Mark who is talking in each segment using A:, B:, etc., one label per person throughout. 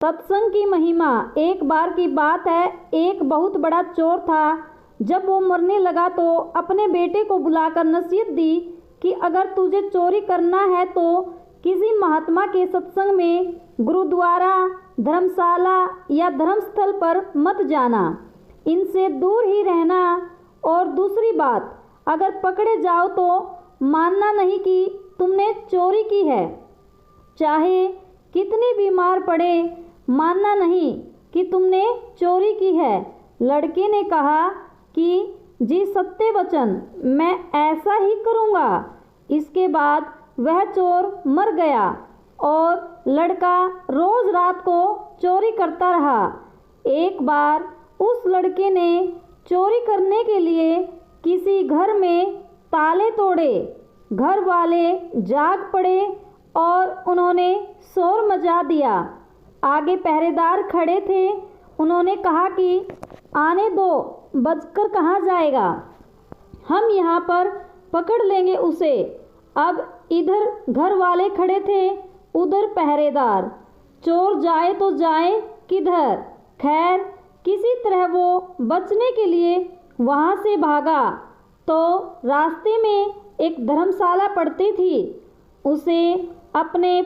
A: सत्संग की महिमा। एक बार की बात है, एक बहुत बड़ा चोर था। जब वो मरने लगा तो अपने बेटे को बुलाकर नसीहत दी कि अगर तुझे चोरी करना है तो किसी महात्मा के सत्संग में, गुरुद्वारा, धर्मशाला या धर्मस्थल पर मत जाना, इनसे दूर ही रहना। और दूसरी बात, अगर पकड़े जाओ तो मानना नहीं कि तुमने चोरी की है, चाहे कितनी भी मार पड़े, मानना नहीं कि तुमने चोरी की है। लड़के ने कहा कि जी सत्य वचन, मैं ऐसा ही करूँगा। इसके बाद वह चोर मर गया और लड़का रोज रात को चोरी करता रहा। एक बार उस लड़के ने चोरी करने के लिए किसी घर में ताले तोड़े। घर वाले जाग पड़े और उन्होंने शोर मचा दिया। आगे पहरेदार खड़े थे। उन्होंने कहा कि आने दो, बचकर कहाँ जाएगा, हम यहाँ पर पकड़ लेंगे उसे। अब इधर घर वाले खड़े थे, उधर पहरेदार। चोर जाए तो जाए किधर। खैर किसी तरह वो बचने के लिए वहाँ से भागा तो रास्ते में एक धर्मशाला पड़ती थी। उसे अपने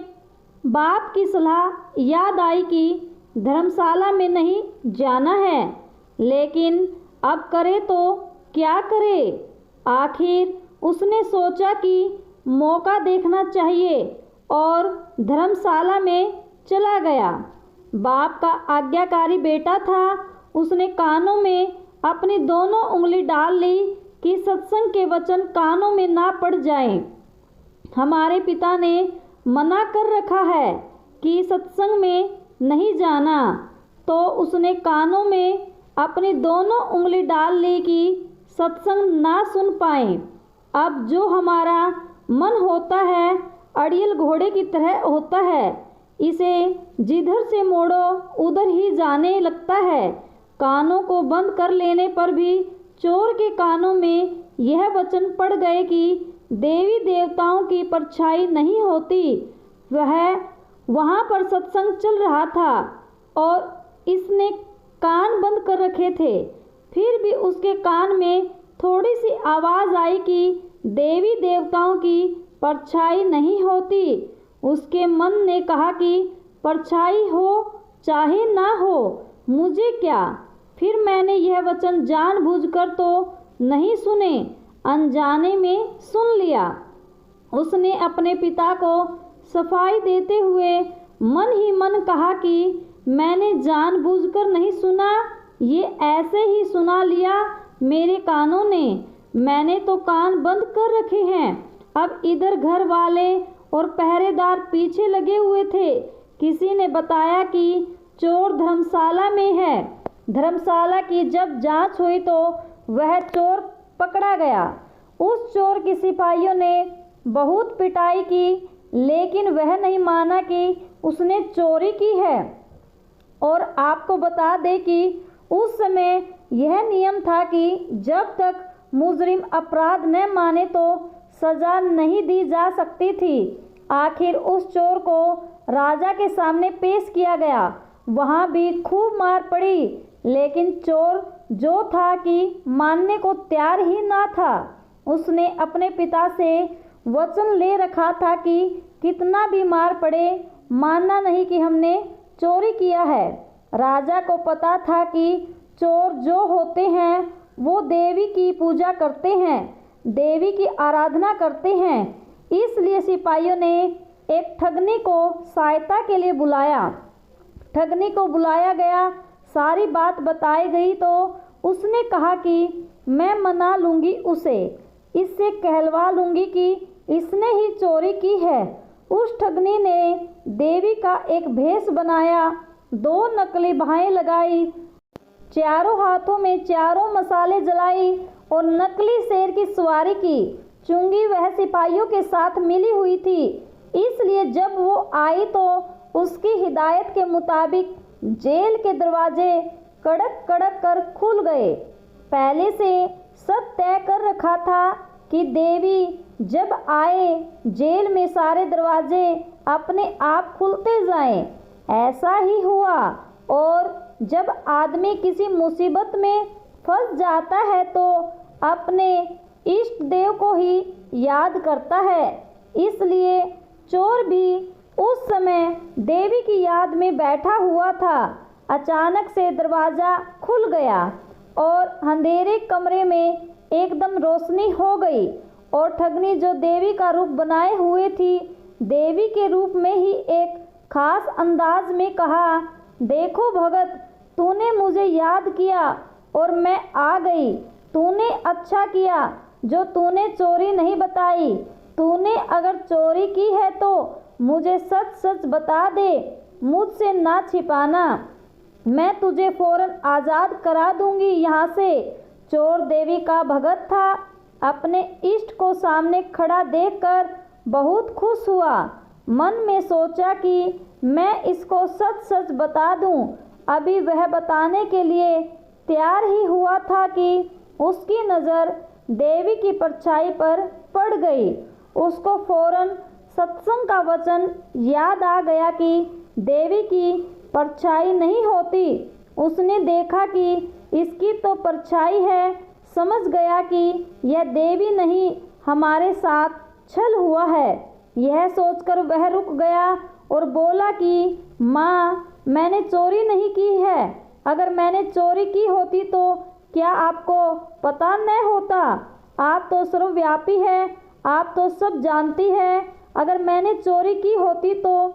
A: बाप की सलाह याद आई कि धर्मशाला में नहीं जाना है, लेकिन अब करे तो क्या करे। आखिर उसने सोचा कि मौका देखना चाहिए और धर्मशाला में चला गया। बाप का आज्ञाकारी बेटा था। उसने कानों में अपनी दोनों उंगली डाल ली कि सत्संग के वचन कानों में ना पड़ जाएं। हमारे पिता ने मना कर रखा है कि सत्संग में नहीं जाना, तो उसने कानों में अपनी दोनों उंगली डाल ली कि सत्संग ना सुन पाए। अब जो हमारा मन होता है अड़ियल घोड़े की तरह होता है, इसे जिधर से मोड़ो उधर ही जाने लगता है। कानों को बंद कर लेने पर भी चोर के कानों में यह वचन पड़ गए कि देवी देवताओं की परछाई नहीं होती। वह वहाँ पर सत्संग चल रहा था और इसने कान बंद कर रखे थे। फिर भी उसके कान में थोड़ी सी आवाज़ आई कि देवी देवताओं की परछाई नहीं होती। उसके मन ने कहा कि परछाई हो चाहे ना हो, मुझे क्या। फिर मैंने यह वचन जानबूझकर तो नहीं सुने, अनजाने में सुन लिया। उसने अपने पिता को सफाई देते हुए मन ही मन कहा कि मैंने जानबूझकर नहीं सुना, ये ऐसे ही सुना लिया मेरे कानों ने। मैंने तो कान बंद कर रखे हैं। अब इधर घर वाले और पहरेदार पीछे लगे हुए थे। किसी ने बताया कि चोर धर्मशाला में है। धर्मशाला की जब जांच हुई तो वह चोर पकड़ा गया। उस चोर की सिपाहियों ने बहुत पिटाई की, लेकिन वह नहीं माना कि उसने चोरी की है। और आपको बता दें कि उस समय यह नियम था कि जब तक मुजरिम अपराध न माने तो सज़ा नहीं दी जा सकती थी। आखिर उस चोर को राजा के सामने पेश किया गया। वहाँ भी खूब मार पड़ी, लेकिन चोर जो था कि मानने को तैयार ही ना था। उसने अपने पिता से वचन ले रखा था कि कितना भी मार पड़े, मानना नहीं कि हमने चोरी किया है। राजा को पता था कि चोर जो होते हैं वो देवी की पूजा करते हैं, देवी की आराधना करते हैं। इसलिए सिपाहियों ने एक ठगनी को सहायता के लिए बुलाया। ठगनी को बुलाया गया, सारी बात बताई गई तो उसने कहा कि मैं मना लूँगी उसे, इससे कहलवा लूँगी कि इसने ही चोरी की है। उस ठगनी ने देवी का एक भेष बनाया, 2 नकली बाहें लगाई, चारों हाथों में चारों मसाले जलाई और नकली शेर की सवारी की। चुंगी वह सिपाहियों के साथ मिली हुई थी, इसलिए जब वो आई तो उसकी हिदायत के मुताबिक जेल के दरवाजे कड़क कड़क कर खुल गए। पहले से सब तय कर रखा था कि देवी जब आए जेल में सारे दरवाजे अपने आप खुलते जाएं। ऐसा ही हुआ। और जब आदमी किसी मुसीबत में फंस जाता है तो अपने इष्ट देव को ही याद करता है। इसलिए चोर भी उस समय देवी की याद में बैठा हुआ था। अचानक से दरवाज़ा खुल गया और अंधेरे कमरे में एकदम रोशनी हो गई और ठगनी जो देवी का रूप बनाए हुए थी, देवी के रूप में ही एक खास अंदाज में कहा, देखो भगत, तूने मुझे याद किया और मैं आ गई। तूने अच्छा किया जो तूने चोरी नहीं बताई। तूने अगर चोरी की है तो मुझे सच सच बता दे, मुझसे ना छिपाना। मैं तुझे फौरन आज़ाद करा दूंगी यहाँ से। चोर देवी का भगत था। अपने इष्ट को सामने खड़ा देखकर बहुत खुश हुआ। मन में सोचा कि मैं इसको सच सच बता दूं। अभी वह बताने के लिए तैयार ही हुआ था कि उसकी नज़र देवी की परछाई पर पड़ गई। उसको फौरन सत्संग का वचन याद आ गया कि देवी की परछाई नहीं होती। उसने देखा कि इसकी तो परछाई है। समझ गया कि यह देवी नहीं, हमारे साथ छल हुआ है। यह सोचकर वह रुक गया और बोला कि माँ, मैंने चोरी नहीं की है। अगर मैंने चोरी की होती तो क्या आपको पता न होता? आप तो सर्वव्यापी है, आप तो सब जानती है। अगर मैंने चोरी की होती तो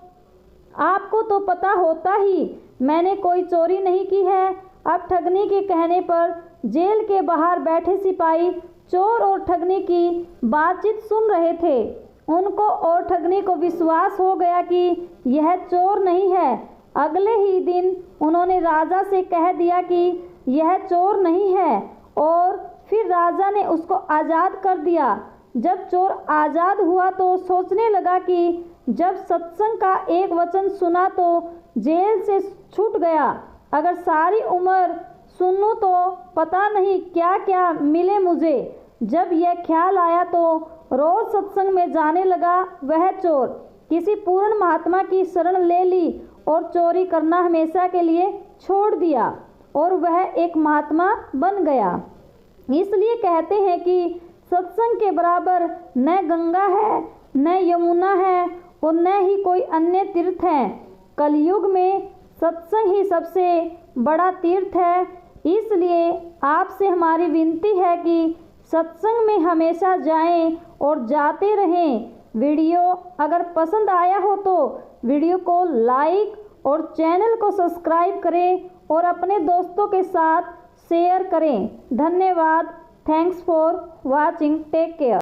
A: आपको तो पता होता ही। मैंने कोई चोरी नहीं की है। अब ठगनी के कहने पर जेल के बाहर बैठे सिपाही चोर और ठगनी की बातचीत सुन रहे थे। उनको और ठगनी को विश्वास हो गया कि यह चोर नहीं है। अगले ही दिन उन्होंने राजा से कह दिया कि यह चोर नहीं है और फिर राजा ने उसको आज़ाद कर दिया। जब चोर आज़ाद हुआ तो सोचने लगा कि जब सत्संग का एक वचन सुना तो जेल से छूट गया। अगर सारी उम्र सुनूं तो पता नहीं क्या क्या मिले मुझे। जब यह ख्याल आया तो रोज सत्संग में जाने लगा। वह चोर किसी पूर्ण महात्मा की शरण ले ली और चोरी करना हमेशा के लिए छोड़ दिया और वह एक महात्मा बन गया। इसलिए कहते हैं कि सत्संग के बराबर न गंगा है, न यमुना है और न ही कोई अन्य तीर्थ है। कलयुग में सत्संग ही सबसे बड़ा तीर्थ है। इसलिए आपसे हमारी विनती है कि सत्संग में हमेशा जाएं और जाते रहें। वीडियो अगर पसंद आया हो तो वीडियो को लाइक और चैनल को सब्सक्राइब करें और अपने दोस्तों के साथ शेयर करें। धन्यवाद। Thanks for watching. Take care.